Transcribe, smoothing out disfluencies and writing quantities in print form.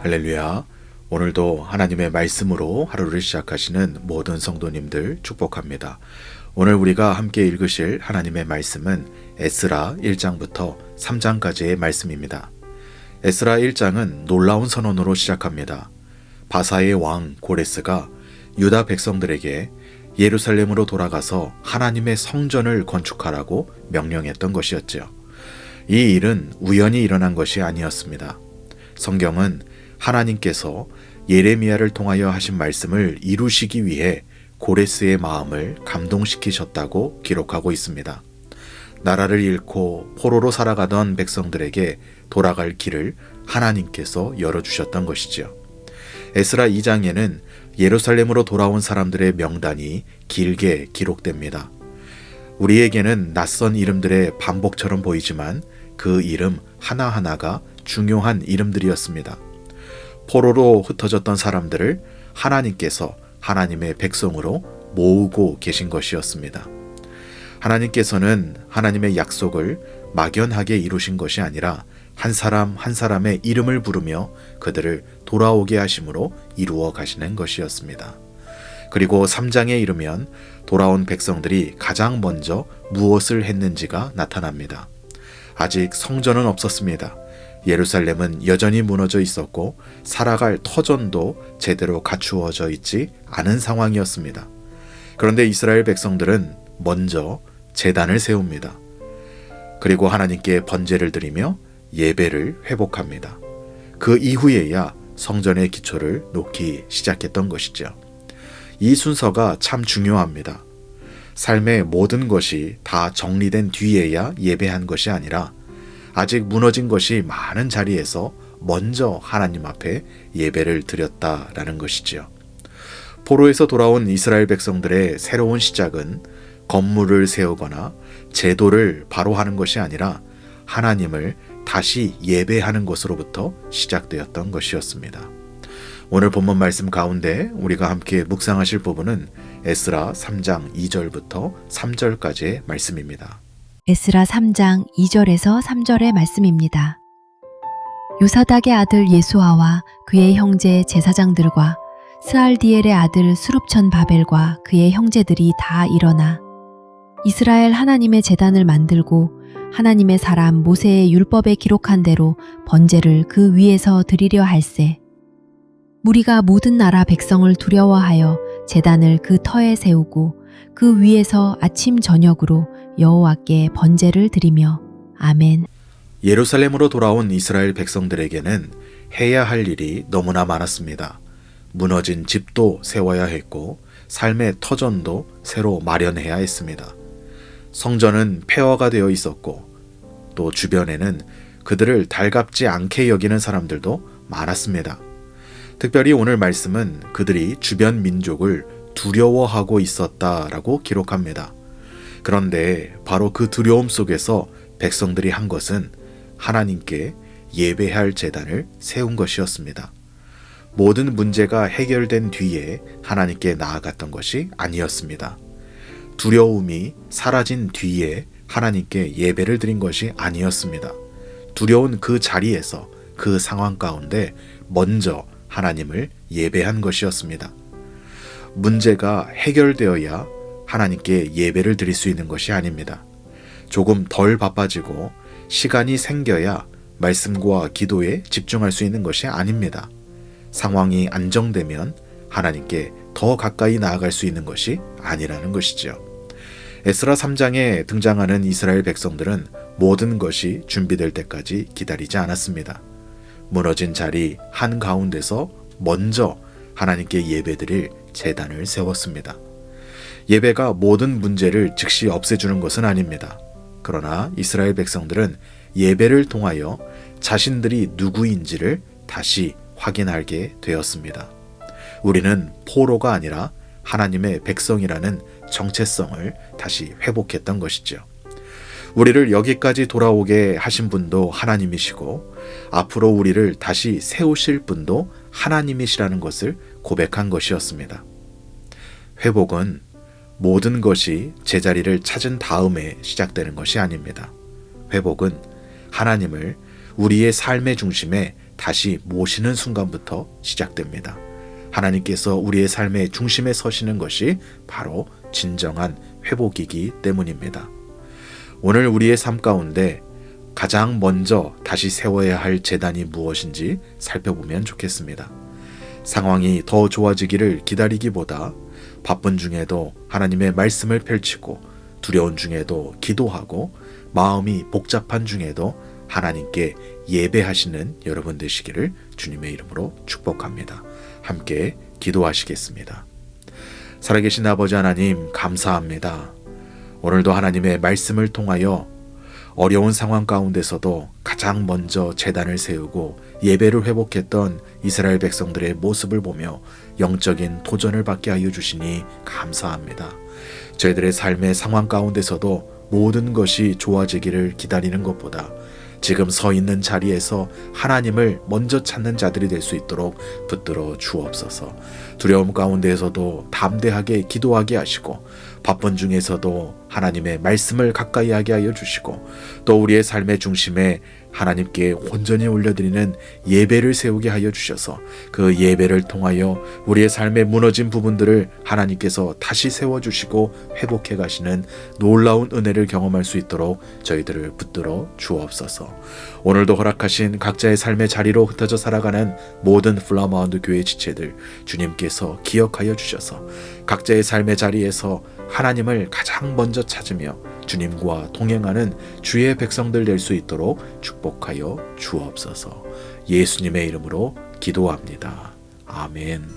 할렐루야. 오늘도 하나님의 말씀으로 하루를 시작하시는 모든 성도님들 축복합니다. 오늘 우리가 함께 읽으실 하나님의 말씀은 에스라 1장부터 3장까지의 말씀입니다. 에스라 1장은 놀라운 선언으로 시작합니다. 바사의 왕 고레스가 유다 백성들에게 예루살렘으로 돌아가서 하나님의 성전을 건축하라고 명령했던 것이었죠. 이 일은 우연히 일어난 것이 아니었습니다. 성경은 하나님께서 예레미야를 통하여 하신 말씀을 이루시기 위해 고레스의 마음을 감동시키셨다고 기록하고 있습니다. 나라를 잃고 포로로 살아가던 백성들에게 돌아갈 길을 하나님께서 열어주셨던 것이죠. 에스라 2장에는 예루살렘으로 돌아온 사람들의 명단이 길게 기록됩니다. 우리에게는 낯선 이름들의 반복처럼 보이지만 그 이름 하나하나가 중요한 이름들이었습니다. 포로로 흩어졌던 사람들을 하나님께서 하나님의 백성으로 모으고 계신 것이었습니다. 하나님께서는 하나님의 약속을 막연하게 이루신 것이 아니라 한 사람 한 사람의 이름을 부르며 그들을 돌아오게 하심으로 이루어 가시는 것이었습니다. 그리고 3장에 이르면 돌아온 백성들이 가장 먼저 무엇을 했는지가 나타납니다. 아직 성전은 없었습니다. 예루살렘은 여전히 무너져 있었고 살아갈 터전도 제대로 갖추어져 있지 않은 상황이었습니다. 그런데 이스라엘 백성들은 먼저 제단을 세웁니다. 그리고 하나님께 번제를 드리며 예배를 회복합니다. 그 이후에야 성전의 기초를 놓기 시작했던 것이죠. 이 순서가 참 중요합니다. 삶의 모든 것이 다 정리된 뒤에야 예배한 것이 아니라 아직 무너진 것이 많은 자리에서 먼저 하나님 앞에 예배를 드렸다라는 것이지요. 포로에서 돌아온 이스라엘 백성들의 새로운 시작은 건물을 세우거나 제도를 바로 하는 것이 아니라 하나님을 다시 예배하는 것으로부터 시작되었던 것이었습니다. 오늘 본문 말씀 가운데 우리가 함께 묵상하실 부분은 에스라 3장 2절부터 3절까지의 말씀입니다. 에스라 3장 2절에서 3절의 말씀입니다. 요사닥의 아들 예수아와 그의 형제 제사장들과 스알디엘의 아들 수룹천 바벨과 그의 형제들이 다 일어나 이스라엘 하나님의 제단을 만들고 하나님의 사람 모세의 율법에 기록한 대로 번제를 그 위에서 드리려 할세. 무리가 모든 나라 백성을 두려워하여 제단을 그 터에 세우고 그 위에서 아침 저녁으로 여호와께 번제를 드리며 아멘. 예루살렘으로 돌아온 이스라엘 백성들에게는 해야 할 일이 너무나 많았습니다. 무너진 집도 세워야 했고 삶의 터전도 새로 마련해야 했습니다. 성전은 폐허가 되어 있었고 또 주변에는 그들을 달갑지 않게 여기는 사람들도 많았습니다. 특별히 오늘 말씀은 그들이 주변 민족을 두려워하고 있었다라고 기록합니다. 그런데 바로 그 두려움 속에서 백성들이 한 것은 하나님께 예배할 제단을 세운 것이었습니다. 모든 문제가 해결된 뒤에 하나님께 나아갔던 것이 아니었습니다. 두려움이 사라진 뒤에 하나님께 예배를 드린 것이 아니었습니다. 두려운 그 자리에서 그 상황 가운데 먼저 하나님을 예배한 것이었습니다. 문제가 해결되어야 하나님께 예배를 드릴 수 있는 것이 아닙니다. 조금 덜 바빠지고 시간이 생겨야 말씀과 기도에 집중할 수 있는 것이 아닙니다. 상황이 안정되면 하나님께 더 가까이 나아갈 수 있는 것이 아니라는 것이죠. 에스라 3장에 등장하는 이스라엘 백성들은 모든 것이 준비될 때까지 기다리지 않았습니다. 무너진 자리 한가운데서 먼저 하나님께 예배드릴 제단을 세웠습니다. 예배가 모든 문제를 즉시 없애주는 것은 아닙니다. 그러나 이스라엘 백성들은 예배를 통하여 자신들이 누구인지를 다시 확인하게 되었습니다. 우리는 포로가 아니라 하나님의 백성이라는 정체성을 다시 회복했던 것이죠. 우리를 여기까지 돌아오게 하신 분도 하나님이시고 앞으로 우리를 다시 세우실 분도 하나님이시라는 것을 고백한 것이었습니다. 회복은 모든 것이 제자리를 찾은 다음에 시작되는 것이 아닙니다. 회복은 하나님을 우리의 삶의 중심에 다시 모시는 순간부터 시작됩니다. 하나님께서 우리의 삶의 중심에 서시는 것이 바로 진정한 회복이기 때문입니다. 오늘 우리의 삶 가운데 가장 먼저 다시 세워야 할 제단이 무엇인지 살펴보면 좋겠습니다. 상황이 더 좋아지기를 기다리기보다 바쁜 중에도 하나님의 말씀을 펼치고 두려운 중에도 기도하고 마음이 복잡한 중에도 하나님께 예배하시는 여러분 되시기를 주님의 이름으로 축복합니다. 함께 기도하시겠습니다. 살아계신 아버지 하나님 감사합니다. 오늘도 하나님의 말씀을 통하여 어려운 상황 가운데서도 가장 먼저 제단을 세우고 예배를 회복했던 이스라엘 백성들의 모습을 보며 영적인 도전을 받게 하여 주시니 감사합니다. 저희들의 삶의 상황 가운데서도 모든 것이 좋아지기를 기다리는 것보다 지금 서 있는 자리에서 하나님을 먼저 찾는 자들이 될 수 있도록 붙들어 주옵소서. 두려움 가운데에서도 담대하게 기도하게 하시고 바쁜 중에서도 하나님의 말씀을 가까이 하게 하여 주시고 또 우리의 삶의 중심에 하나님께 온전히 올려드리는 예배를 세우게 하여 주셔서 그 예배를 통하여 우리의 삶의 무너진 부분들을 하나님께서 다시 세워주시고 회복해 가시는 놀라운 은혜를 경험할 수 있도록 저희들을 붙들어 주옵소서. 오늘도 허락하신 각자의 삶의 자리로 흩어져 살아가는 모든 플라마운드 교회 지체들 주님께서 기억하여 주셔서 각자의 삶의 자리에서 하나님을 가장 먼저 찾으며 주님과 동행하는 주의 백성들 될 수 있도록 축복하여 주옵소서. 예수님의 이름으로 기도합니다. 아멘.